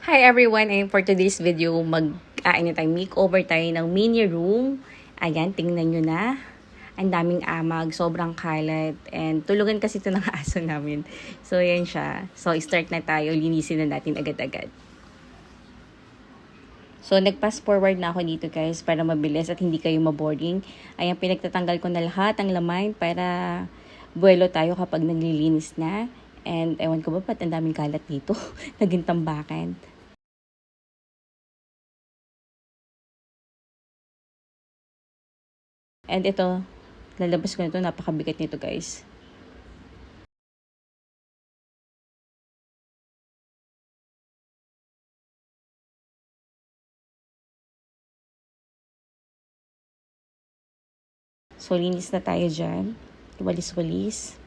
Hi everyone, and for today's video, mag-aano tayo, makeover tayo ng mini room. Ayan, tingnan nyo na. Ang daming amag, sobrang kalat, and tulugan kasi ito ng aso namin. So, ayan siya. So, start na tayo, linisin na natin agad-agad. So, nag-pass forward na ako dito guys para mabilis at hindi kayo maboring. Ayan, pinagtatanggal ko na lahat ang laman para buwelo tayo kapag naglilinis na. And ewan ko ba ba't ang daming kalat dito? Naging tambakan. And ito, lalabas ko na ito. Napakabigat nito guys. So, linis na tayo dyan. Walis-walis.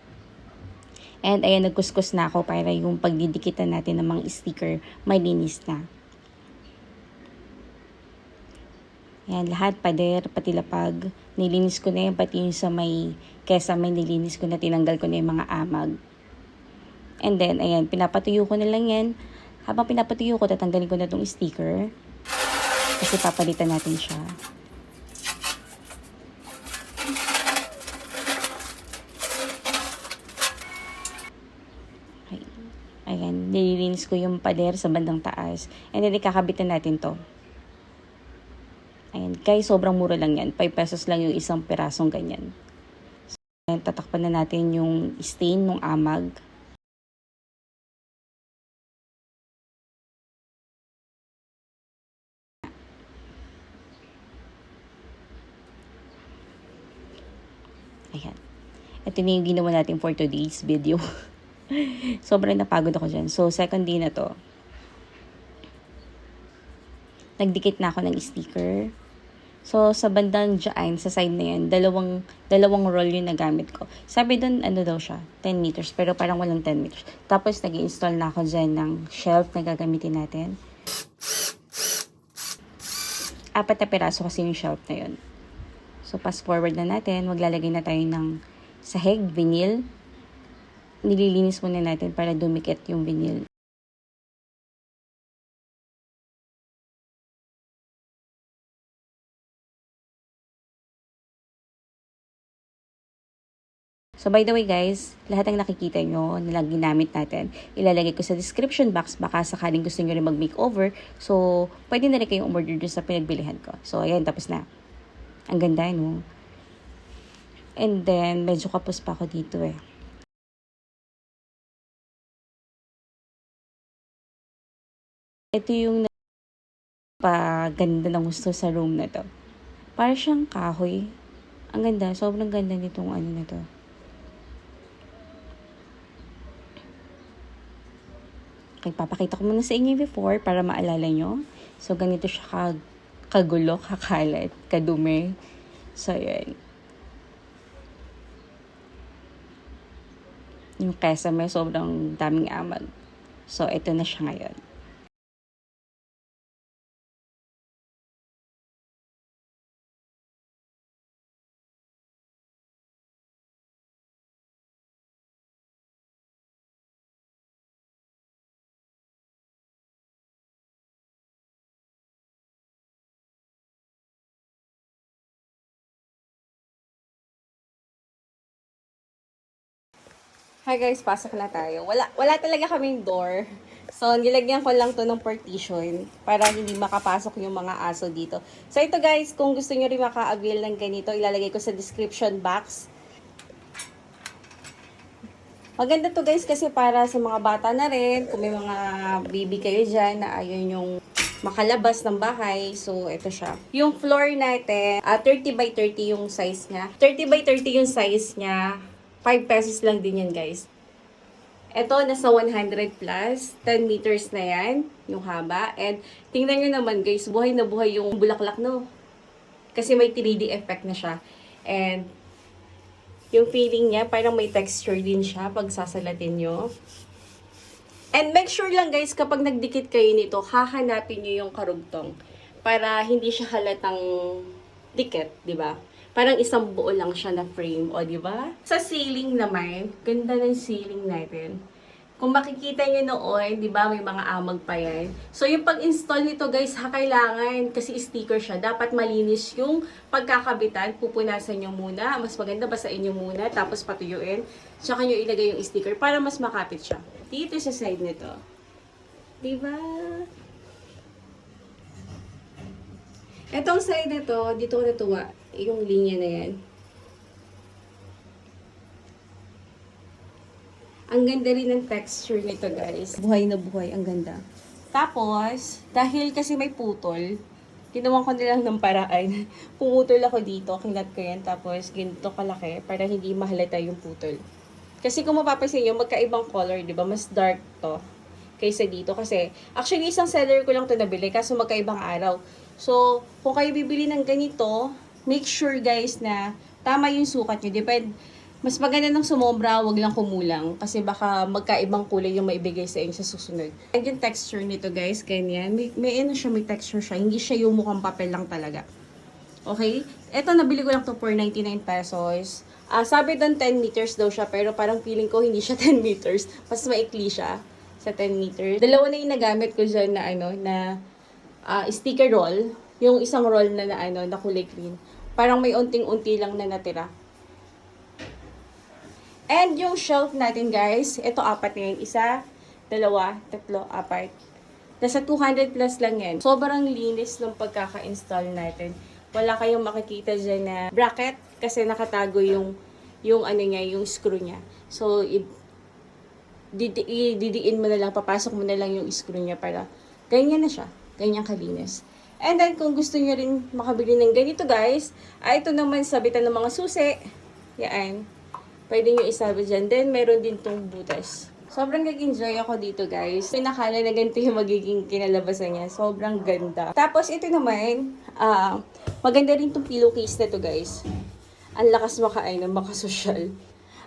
And ayan, nagkuskus na ako para yung pagdidikitan natin ng mga sticker, malinis na. Ayan, lahat, pader, pati lapag. Nilinis ko na yan, pati yung sa may kesame, nilinis ko na, tinanggal ko na yung mga amag. And then, ayan, pinapatuyo ko na lang yan. Habang pinapatuyo ko, tatanggalin ko na itong sticker. Kasi papalitan natin siya. Ayan, nililinis ko yung pader sa bandang taas. And then, ikakabitan natin to. Ayan, guys, sobrang mura lang yan. 5 pesos lang yung isang pirasong ganyan. So, ayan, tatakpan na natin yung stain ng amag. Ayan. Ito na yung ginawa natin for today's video. Sobrang napagod ako dyan. So, second day na to. Nagdikit na ako ng sticker. So, sa bandang dyan, sa side na yan, dalawang roll yung nagamit ko. Sabi doon, ano daw siya, 10 meters. Pero parang walang 10 meters. Tapos, nag-install na ako dyan ng shelf na gagamitin natin. 4 na piraso kasi yung shelf na yun. So, fast forward na natin. Maglalagay na tayo ng sahig, vinyl. Nililinis muna natin para dumikit yung vinyl. So, by the way guys, lahat ng nakikita nyo na ginamit natin, ilalagay ko sa description box. Baka sakaling gusto nyo rin mag-makeover. So, pwede na rin kayong umorder dun sa pinagbilihan ko. So, ayan, tapos na. Ang ganda, no? And then, medyo kapos pa ako dito eh. Ito yung paganda ng gusto sa room na to. Para siyang kahoy. Ang ganda, sobrang ganda nitong ano na to. Okay, papakita ko muna sa inyo before para maalala nyo. So, ganito siya kagulo, kakalat, kadumi. So, yan. Yung kesame, sobrang daming amag. So, ito na siya ngayon. Hi guys, pasok na tayo. Wala talaga kaming door. So, nilagyan ko lang to ng partition para hindi makapasok yung mga aso dito. So, ito guys, kung gusto nyo rin maka-avail ng ganito, ilalagay ko sa description box. Maganda to guys kasi para sa mga bata na rin, kung may mga baby kayo dyan na ayun yung makalabas ng bahay. So, ito siya. Yung floor natin, 30 by 30 yung size niya. 30 by 30 yung size niya. 5 pesos lang din yan guys. Ito, nasa 100 plus. 10 meters na yan, yung haba. And, tingnan nyo naman guys, buhay na buhay yung bulaklak, no? Kasi may 3D effect na siya. And, yung feeling niya, parang may texture din siya pag sasalatin nyo. And make sure lang guys, kapag nagdikit kayo nito, hahanapin nyo yung karugtong. Para hindi siya halatang dikit, di ba? Parang isang buo lang siya na frame, o di ba? Sa ceiling naman, ganda ng ceiling natin. Kung makikita nyo noon, di ba, may mga amag pa yan. So, yung pag-install nito guys, kailangan, kasi sticker siya, dapat malinis yung pagkakabitan. Pupunasan nyo muna. Mas maganda basain nyo muna, tapos patuyuin. Tsaka nyo ilagay yung sticker para mas makapit siya. Dito sa side nito. Di ba? Etong side na to, dito ko natuwa, yung linya na yan. Ang ganda rin ng texture nito, guys. Buhay na buhay. Ang ganda. Tapos, dahil kasi may putol, ginawa ko nilang ng paraan. Pumutol ako dito, kinat ko yan, tapos ganito kalaki para hindi mahalata yung putol. Kasi kung mapapansin nyo, magkaibang color, di ba? Mas dark to kaysa dito. Kasi, actually, isang seller ko lang to nabili, kaso magkaibang araw. So, kung kayo bibili ng ganito, make sure guys na tama yung sukat nyo. Depende. Mas maganda ng sumobra, wag lang kumulang. Kasi baka magkaibang kulay yung maibigay sa inyo sa susunod. And yung texture nito guys, ganyan. May ano siya, may texture siya. Hindi siya yung mukhang papel lang talaga. Okay? Ito, nabili ko lang to for 99 pesos. Sabi doon 10 meters daw siya, pero parang feeling ko hindi siya 10 meters. Mas maikli siya sa 10 meters. Dalawa na yung nagamit ko dyan na sticker roll. Yung isang roll na kulay green. Parang may unting-unti lang na natira. And yung shelf natin guys, ito 4 na yan. 1, 2, 3, 4. Nasa 200 plus lang yan. Sobrang linis ng pagkaka-install natin. Wala kayong makikita dyan na bracket kasi nakatago yung screw niya. So, didiin mo na lang, papasok mo na lang yung screw niya para ganyan na siya. Ganyan kalinis. And then, kung gusto nyo rin makabili ng ganito guys, ito naman sabitan ng mga susi. Yan. Pwede nyo isabi dyan. Then, meron din tong butas. Sobrang nag-enjoy ako dito, guys. Pinakala na ganito yung magiging kinalabasan niya. Sobrang ganda. Tapos, ito naman, maganda rin tong pillowcase na to, guys. Ang lakas makasosyal.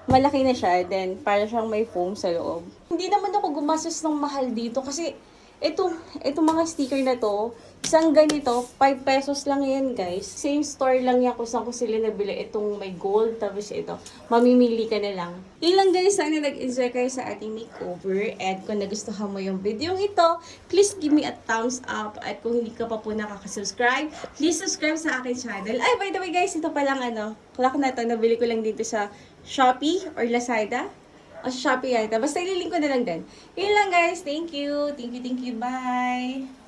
Malaki na siya. Then, para siyang may foam sa loob. Hindi naman ako gumastos ng mahal dito kasi itong mga sticker na to, isang ganito, 5 pesos lang yan guys. Same store lang yan kung saan ko sila nabili. Itong may gold, tapos ito. Mamimili ka na lang. Ilang guys, sana nag-enjoy kayo sa ating makeover. And kung nagustuhan mo yung video ito, please give me a thumbs up. At kung hindi ka pa po nakaka-subscribe, please subscribe sa aking channel. Ay, by the way guys, ito pa lang clock na to. Nabili ko lang dito sa Shopee or Lazada. O sa Shopee yata. Basta ililink ko na lang din. Yun lang guys. Thank you. Thank you. Bye.